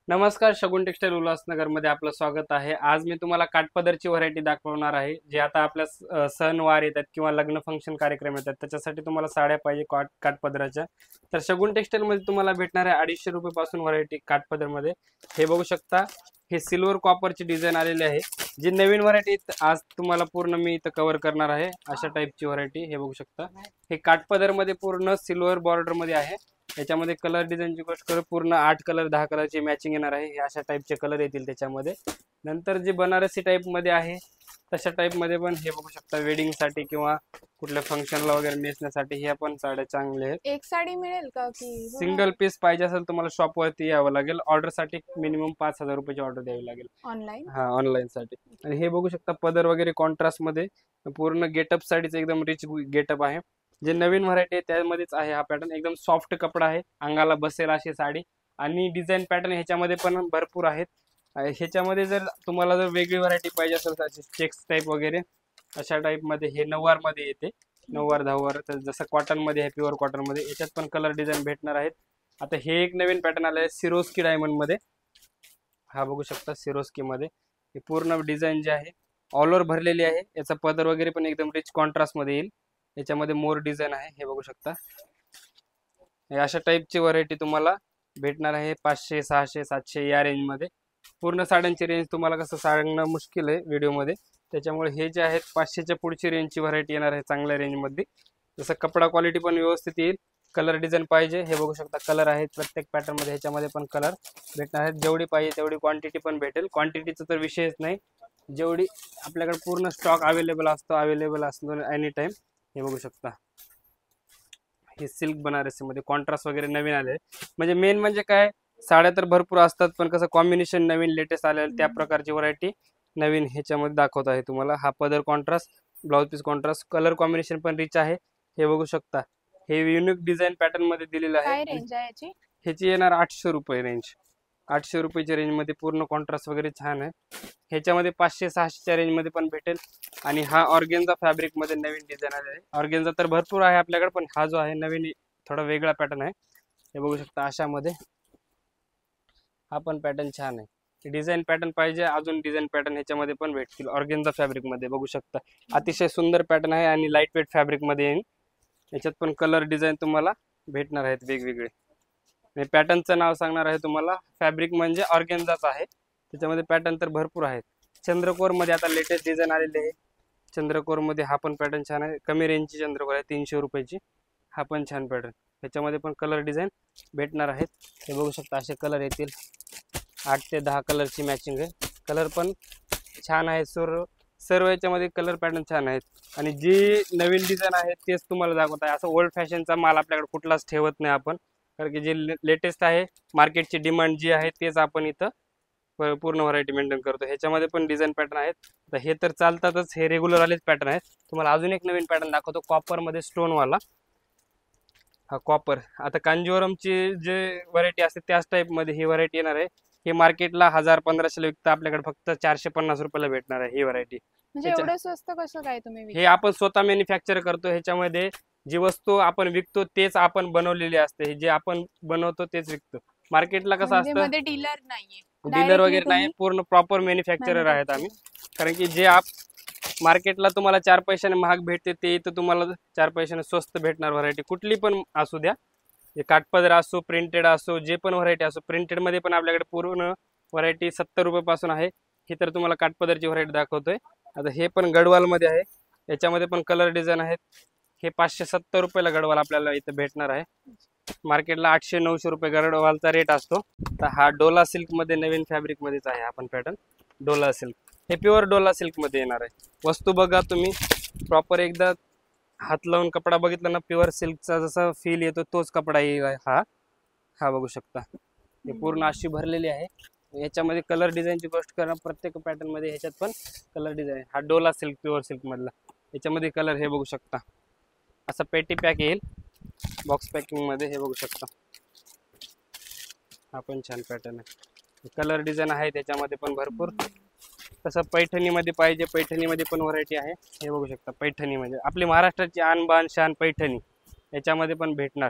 नमस्कार, शगुन टेक्सटाईल उल्हासनगर मध्ये आपलं स्वागत आहे। आज मी तुम्हाला काठपदरची व्हरायटी दाखवणार आहे, जे आता आपल्या सणवार येतात किंवा लग्न फंक्शन कार्यक्रम येतात त्याच्यासाठी तुम्हाला साड्या पाहिजे काठपदराच्या। तर शगुन टेक्सटाईल मध्ये तुम्हाला भेटणार आहे 250 रुपये पासून व्हरायटी काठपदर मध्ये। हे बघू शकता, हे सिल्वर कॉपरची डिझाइन आलेली आहे। जी नवीन व्हरायटी आज तुम्हाला पूर्ण मी इथं कव्हर करणार आहे। अशा टाइपची व्हरायटी हे बघू शकता। हे काठपदर मध्ये पूर्ण सिल्वर बॉर्डर मध्ये आहे। याच्यामध्ये कलर डिझाईनची गोष्ट करू, पूर्ण 8 कलर 10 कलरची मॅचिंग येणार आहे। हे अशा टाइपचे कलर येतील त्याच्यामध्ये। नंतर जे बनारसी टाइप मध्ये आहे तशा टाइप मध्ये पण हे बघू शकता, वेडिंग साठी किंवा कुठल्या फंक्शनला वगैरे नेसण्यासाठी हे पण साड्या चांगले आहेत। एक साडी मिळेल का की सिंगल पीस पाहिजे असेल तुम्हाला शॉप वरती यावं लागेल। ऑर्डर साठी मिनिमम 5000 रुपयाची ऑर्डर द्यावी लागेल ऑनलाईन? हा, ऑनलाईन साठी। आणि हे बघू शकता, पदर वगैरे कॉन्ट्रास्ट मध्ये पूर्ण गेटअप साडीचं एकदम रिच गेटअप आहे। जे नवीन व्हरायटी आहे त्यामध्येच आहे हा पॅटर्न। एकदम सॉफ्ट कपडा आहे, अंगाला बसेल अशी साडी। आणि डिझाईन पॅटर्न ह्याच्यामध्ये पण भरपूर आहेत। ह्याच्यामध्ये जर तुम्हाला जर वेगळी व्हरायटी पाहिजे असेल चेक्स टाईप वगैरे अशा टाईप मध्ये हे नऊवार मध्ये येते। नऊवार दहावार जसं कॉटन मध्ये आहे, प्युअर कॉटन मध्ये, याच्यात पण कलर डिझाईन भेटणार आहेत। आता हे एक नवीन पॅटर्न आलं आहे सिरोस्की डायमंड मध्ये। हा बघू शकता, सिरोस्की मध्ये हे पूर्ण डिझाईन जे आहे ऑल ओव्हर भरलेली आहे। याचा पदर वगैरे पण एकदम रिच कॉन्ट्रास्ट मध्ये येईल। याच्यामध्ये मोर डिझाईन आहे, हे बघू शकता। अशा टाईपची व्हरायटी तुम्हाला भेटणार आहे 500 600 700 या रेंज मध्ये। पूर्ण साड्यांची रेंज तुम्हाला कसं सांगणं मुश्किल आहे व्हिडिओ मध्ये, त्याच्यामुळे हे जे आहेत 500च्या पुढची रेंजची व्हरायटी येणार आहे चांगल्या रेंज मध्ये। जसं कपडा क्वालिटी पण व्यवस्थित येईल। कलर डिझाईन पाहिजे हे बघू शकता, कलर आहेत प्रत्येक पॅटर्न मध्ये। ह्याच्यामध्ये पण कलर भेटणार आहेत। जेवढी पाहिजे तेवढी क्वांटिटी पण भेटेल। क्वांटिटीचा तर विषयच नाही, जेवढी आपल्याकडे पूर्ण स्टॉक अवेलेबल असतो एनी टाइम। हे बघू शकता, हे सिल्क बनारसी मध्ये कॉन्ट्रास्ट वगैरे नवीन आले। म्हणजे मेन म्हणजे काय, साड्या तर भरपूर असतात पण कसं कॉम्बिनेशन नवीन लेटेस्ट आलेलं त्या प्रकारची व्हरायटी नवीन ह्याच्यामध्ये दाखवत आहे तुम्हाला। हा पदर contrast, blouse piece contrast, colour combination पण रिच आहे। हे बघू शकता, हे युनिक डिझाईन पॅटर्न मध्ये दिलेलं आहे। काय रेंज आहे याची? ह्याची येणार 800 रुपये रेंज। 800 रुपयाच्या रेंज मध्ये पूर्ण कॉन्ट्रास्ट वगैरे छान आहे। ह्याच्यामध्ये 500 600च्या रेंज मध्ये पण भेटेल। आणि हा ऑर्गेन्झा फॅब्रिक मध्ये नवीन डिझाईन आले आहे। ऑर्गेन्झा तर भरपूर आहे आपल्याकडे, पण हा जो आहे नवीन थोडा वेगळा पॅटर्न आहे। हे बघू शकता, अशामध्ये हा पण पॅटर्न छान आहे। डिझाईन पॅटर्न पाहिजे अजून डिझाईन पॅटर्न ह्याच्यामध्ये पण भेटतील। ऑर्गेन्झा फॅब्रिक मध्ये बघू शकता, अतिशय सुंदर पॅटर्न आहे आणि लाईट वेट फॅब्रिक मध्ये येईल। याच्यात पण कलर डिझाईन तुम्हाला भेटणार आहेत वेगवेगळे। आणि पॅटर्नचं नाव सांगणार आहे तुम्हाला, फॅब्रिक म्हणजे ऑर्गेन्झाच आहे। त्याच्यामध्ये पॅटर्न तर भरपूर आहेत। चंद्रकोर मध्ये आता लेटेस्ट डिझाईन आलेले आहे। चंद्रकोर मध्ये हा पण पॅटर्न छान आहे। कमी रेंजची चंद्रकोर आहे 300 रुपयाची। हा पण छान पॅटर्न, ह्याच्यामध्ये पण कलर डिझाईन भेटणार आहेत। हे बघू शकता, असे कलर येतील 8 ते 10 कलरची मॅचिंग आहे। कलर पण छान आहे, सर्व याच्यामध्ये कलर पॅटर्न छान आहेत। आणि जी नवीन डिझाईन आहे तेच तुम्हाला दाखवत आहे। असं ओल्ड फॅशनचा माल आपल्याकडे कुठलाच ठेवत नाही आपण, कारण की जे लेटेस्ट आहे मार्केटची डिमांड जी आहे तेच आपण इथं पूर्ण व्हरायटी मेंटेन करतो। ह्याच्यामध्ये पण डिझाईन पॅटर्न आहेत। तर हे तर चालतातच, हे रेग्युलर आलेच पॅटर्न आहेत। तुम्हाला अजून एक नवीन पॅटर्न दाखवतो, कॉपर मध्ये स्टोन वाला। हा कॉपर, आता कांजीवरमची जे व्हरायटी असते त्याच टाईप मध्ये ही व्हरायटी येणार आहे। हे मार्केटला 1000-1500 विकता, आपल्याकडे फक्त 450 रुपयाला भेटणार आहे ही व्हरायटी। म्हणजे एवढं स्वस्त कसं काय तुम्ही हे विकता? आपण स्वतः मॅन्युफॅक्चर करतो। ह्याच्यामध्ये जी वस्तू आपण विकतो तेच आपण बनवलेली असते, जे आपण बनवतो तेच विकतो। मार्केटला कसं म्हणजे असतं, मध्ये डीलर नाहीये, डीलर डायरेक्टली वगैरे नाही, तुम्ही पूर्ण प्रॉपर मॅन्युफॅक्चरर आहेत आम्ही। मॅन्युफॅक्चर? कारण की जे मार्केटला तुम्हाला 4 पैशाने महाग भेटते ते इथं तुम्हाला 4 पैशाने स्वस्त भेटणार। व्हरायटी कुठली पण असू द्या, जे काठपदर असो, प्रिंटेड असो, जे पण व्हरायटी असो। प्रिंटेड मध्ये पण आपल्याकडे पूर्ण व्हरायटी 70 रुपये पासून आहे। ही तर तुम्हाला काठपदरची व्हरायटी दाखवतोय। आता हे पण गडवाल मध्ये आहे, याच्यामध्ये पण कलर डिझाईन आहेत। हे 570 रुपयाला गडवाल आपल्याला इथं भेटणार आहे। मार्केटला 800-900 रुपये गडवालचा रेट असतो। तर हा डोला सिल्क मध्ये नवीन फॅब्रिक मध्येच आहे आपण पॅटर्न, डोला सिल्क। हे प्युअर डोला सिल्क मध्ये येणार आहे। वस्तू बघा तुम्ही प्रॉपर, एकदा हात लावून कपडा बघितला ना, प्युअर सिल्कचा जसा फील येतो तोच कपडा येईल हा। हा बघू शकता, हे पूर्ण अशी भरलेली आहे। याच्यामध्ये कलर डिझाईनची गोष्ट करा, प्रत्येक पॅटर्न मध्ये ह्याच्यात पण कलर डिझाईन। हा डोला सिल्क, प्युअर सिल्क मधला, याच्यामध्ये कलर हे बघू शकता। असा पेटी पॅक येईल बॉक्स पॅकिंग मध्ये, हे बघू शकता। हा पण छान पॅटर्न आहे, कलर डिझाईन आहे त्याच्यामध्ये पण भरपूर। तसं पैठणी मध्ये पाहिजे, पैठणी मध्ये पण व्हरायटी आहे। हे बघू शकता, पैठणी म्हणजे आपली महाराष्ट्राची आन बान शान पैठणी, याच्यामध्ये पण भेटणार।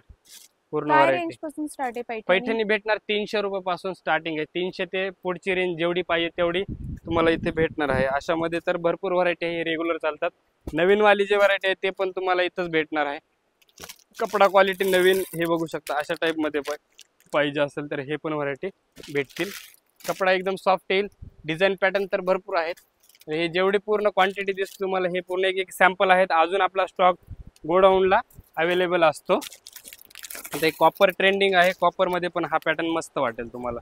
पूर्ण काय व्हरायटी. रेंज पासून स्टार्ट आहे पैठणी? पैठणी भेटणार 300 रुपयापासून स्टार्टिंग आहे. 300 ते पुढची रेंज जेवढी पाहिजे तेवढी तुम्हाला इथे भेटणार आहे. अशामध्ये तर भरपूर व्हरायटी आहे, रेग्युलर चालतात. नवीन वाली जे व्हरायटी आहे ते पण तुम्हाला इथंच भेटणार आहे. कपडा क्वालिटी नवीन हे बघू शकता. अशा टाईपमध्ये पाहिजे असेल तर हे पण व्हरायटी भेटतील. कपडा एकदम सॉफ्ट येईल. डिझाईन पॅटर्न तर भरपूर आहेत. हे जेवढी पूर्ण क्वांटिटी दिसते तुम्हाला हे पूर्ण एक एक सॅम्पल आहेत. अजून आपला स्टॉक गोडाऊनला अवेलेबल असतो. आता एक कॉपर ट्रेंडिंग आहे. कॉपरमध्ये पण हा पॅटर्न मस्त वाटेल तुम्हाला.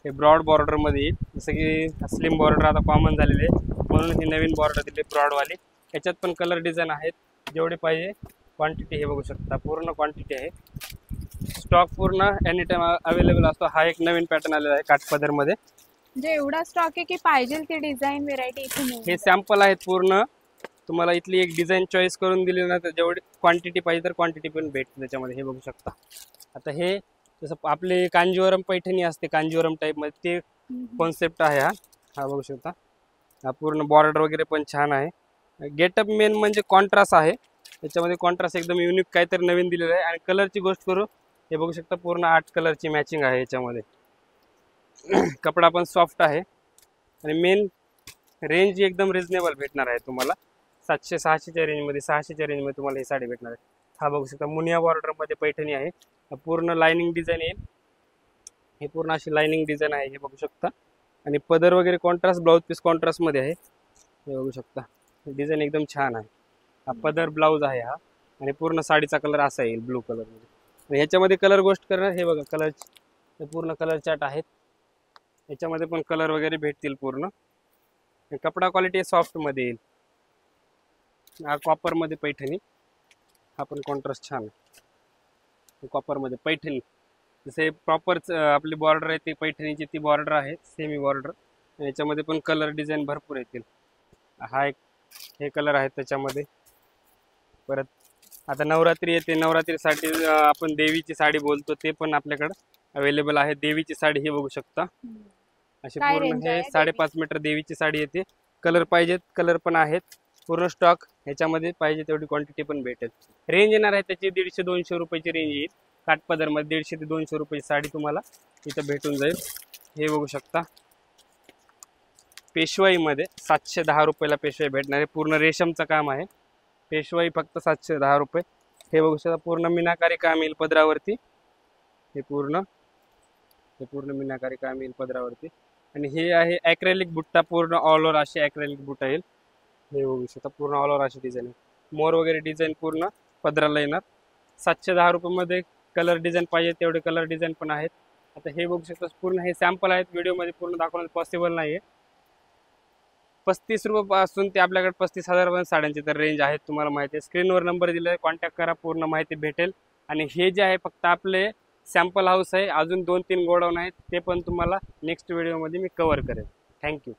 हे ब्रॉड बॉर्डरमध्ये येईल. जसं की स्लिम बॉर्डर आता कॉमन झालेले आहे म्हणून ही नवीन बॉर्डर दिली ब्रॉडवाली. याच्यात पण कलर डिझाईन आहेत. जेवढे पाहिजे क्वांटिटी हे बघू शकता. पूर्ण क्वांटिटी आहे. स्टॉक पूर्ण एनी टाइम अवेलेबल असतो. हा एक नवीन पॅटर्न आलेला आहे काठपदरमध्ये. म्हणजे एवढा स्टॉक आहे की पाहिजे ती डिझाईन व्हेरायटी इथे मिळून हे जाईल. सॅम्पल आहेत पूर्ण. तुम्हाला इथली एक डिझाईन चॉईस करून दिली ना तर जेवढी क्वांटिटी पाहिजे तर क्वांटिटी पण भेटते त्याच्यामध्ये. हे बघू शकता. आता हे जसं आपले कांजीवरम पैठणी असते कांजीवरम टाईपमध्ये ते कॉन्सेप्ट आहे. हा बघू शकता. हा पूर्ण बॉर्डर वगैरे पण छान आहे. गेटअप मेन म्हणजे कॉन्ट्रास्ट आहे. त्याच्यामध्ये कॉन्ट्रास्ट एकदम युनिक काहीतरी नवीन दिलेलं आहे. आणि कलरची गोष्ट करू, हे बघू शकता पूर्ण 8 कलरची मॅचिंग आहे याच्यामध्ये. कपडा पण सॉफ्ट आहे आणि मेन रेंज एकदम रिजनेबल भेटणार आहे तुम्हाला. 700-600च्या रेंजमध्ये 600च्या रेंजमध्ये तुम्हाला ही साडी भेटणार आहे. हा बघू शकता मुनिया बॉर्डरमध्ये पैठणी आहे. पूर्ण लाइनिंग डिझाईन येईल. हे पूर्ण अशी लाइनिंग डिझाईन आहे. हे बघू शकता. आणि पदर वगैरे कॉन्ट्रास्ट, ब्लाऊज पीस कॉन्ट्रास्टमध्ये आहे. हे बघू शकता. डिझाईन एकदम छान आहे. हा पदर ब्लाऊज आहे हा. आणि पूर्ण साडीचा कलर असा येईल ब्लू कलरमध्ये. आणि ह्याच्यामध्ये कलर गोष्ट करणार हे बघा कलर पूर्ण कलर चार्ट आहेत. याच्यामध्ये पण कलर वगैरे भेटतील पूर्ण. कपडा क्वालिटी सॉफ्टमध्ये येईल. हा कॉपरमध्ये पैठणी. हा पण कॉन्ट्रास्ट छान आहे. कॉपरमध्ये पैठणी जसे प्रॉपर आपली बॉर्डर आहे ती पैठणीची ती बॉर्डर आहे सेमी बॉर्डर. याच्यामध्ये पण कलर डिझाईन भरपूर येतील. हा एक हे कलर आहेत त्याच्यामध्ये. परत आता नवरात्री येते. नवरात्रीसाठी आपण देवीची साडी बोलतो ते पण आपल्याकडं अवेलेबल आहे. देवीची साडी हे बघू शकता. अशी काय पूर्ण range हे आहे 5.5 मीटर देवीची साडी येते. कलर पाहिजेत कलर पण आहेत. पूर्ण स्टॉक ह्याच्यामध्ये पाहिजे तेवढी क्वांटिटी पण भेटेल. रेंज येणार आहे त्याची 150-200 रुपयाची रेंज येईल. काठपदरमध्ये 150 ते 200 रुपयाची साडी तुम्हाला इथं भेटून जाईल. हे बघू शकता. पेशवाईमध्ये 710 रुपयाला पेशवाई भेटणार आहे. पूर्ण रेशमचं काम आहे. पेशवाई फक्त 710 रुपये. हे बघू शकता पूर्ण मीनाकारी काम येईल पदरावरती. हे पूर्ण मीनाकारी काम येईल पदरावरती. आणि हे आहे ॲक्रेलिक बुट्टा. पूर्ण ऑल ओव्हर अशी ॲक्रेलिक बुट्टा येईल. हे बघू शकता पूर्ण ऑल ओव्हर अशी डिझाईन आहे. मोर वगैरे डिझाईन पूर्ण पदराला येणार. 710 रुपयामध्ये कलर डिझाईन पाहिजे तेवढे कलर डिझाईन पण आहेत. आता हे बघू शकता पूर्ण हे सॅम्पल आहेत. व्हिडिओमध्ये पूर्ण दाखवणं पॉसिबल नाही आहे. 35 रुपयापासून ते आपल्याकडे 35,000 पर्यंत साड्यांची तर रेंज आहेत. तुम्हाला माहिती आहे. स्क्रीनवर नंबर दिला आहे. कॉन्टॅक्ट करा. पूर्ण माहिती भेटेल. आणि हे जे आहे फक्त आपले सॅम्पल हाऊस आहे. अजून 2-3 गोडाऊन आहेत ते पण तुम्हाला नेक्स्ट व्हिडिओमध्ये मी कव्हर करेन. थँक्यू.